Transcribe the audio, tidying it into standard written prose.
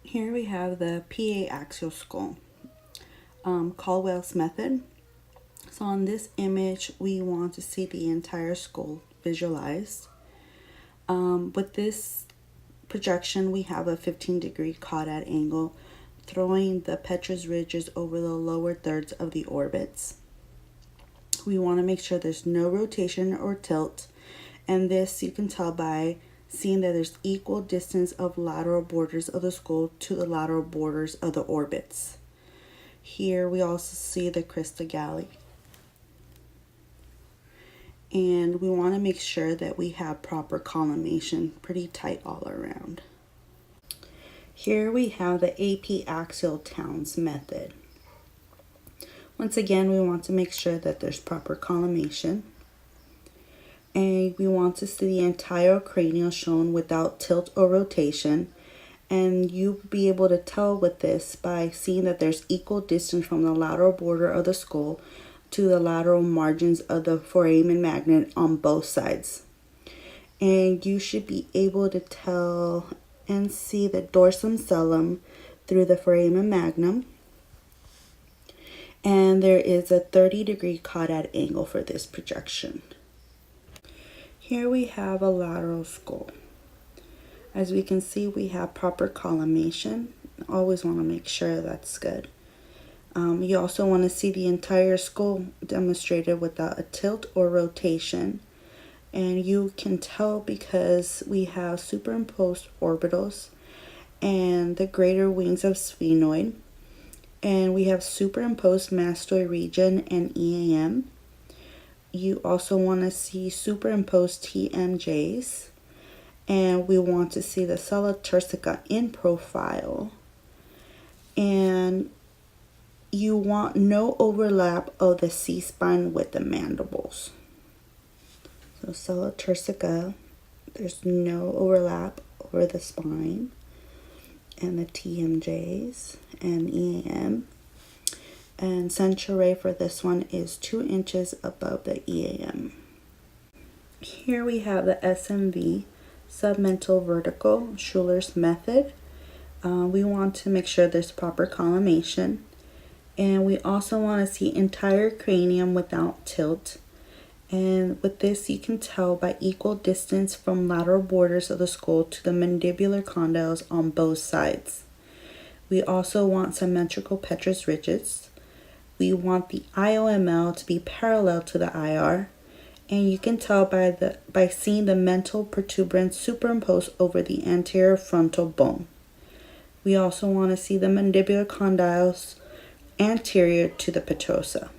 Here we have the PA axial skull, Caldwell's method. So on this image, we want to see the entire skull visualized. With this projection, we have a 15-degree caudate angle, throwing the petrous ridges over the lower thirds of the orbits. We want to make sure there's no rotation or tilt, and this you can tell by seeing that there's equal distance of lateral borders of the skull to the lateral borders of the orbits. Here we also see the crista galli. And we want to make sure that we have proper collimation, pretty tight all around. Here we have the apiaxial Townes method. Once again, we want to make sure that there's proper collimation. And we want to see the entire cranial shown without tilt or rotation. And you'll be able to tell with this by seeing that there's equal distance from the lateral border of the skull to the lateral margins of the foramen magnum on both sides. And you should be able to tell and see the dorsum cellum through the foramen magnum. And there is a 30-degree caudate angle for this projection. Here we have a lateral skull. As we can see, we have proper collimation. Always want to make sure that's good. You also want to see the entire skull demonstrated without a tilt or rotation. And you can tell because we have superimposed orbitals and the greater wings of sphenoid. And we have superimposed mastoid region and EAM. You also want to see superimposed TMJs. And we want to see the sella turcica in profile. And you want no overlap of the C-spine with the mandibles. So sella turcica, there's no overlap over the spine. And the TMJs and EAM. And central ray for this one is 2 inches above the EAM. Here we have the SMV, submental vertical, Schuler's method. We want to make sure there's proper collimation. And we also want to see entire cranium without tilt. And with this, you can tell by equal distance from lateral borders of the skull to the mandibular condyles on both sides. We also want symmetrical petrous ridges. We want the IOML to be parallel to the IR. And you can tell by seeing the mental protuberance superimposed over the anterior frontal bone. We also want to see the mandibular condyles anterior to the petrosa.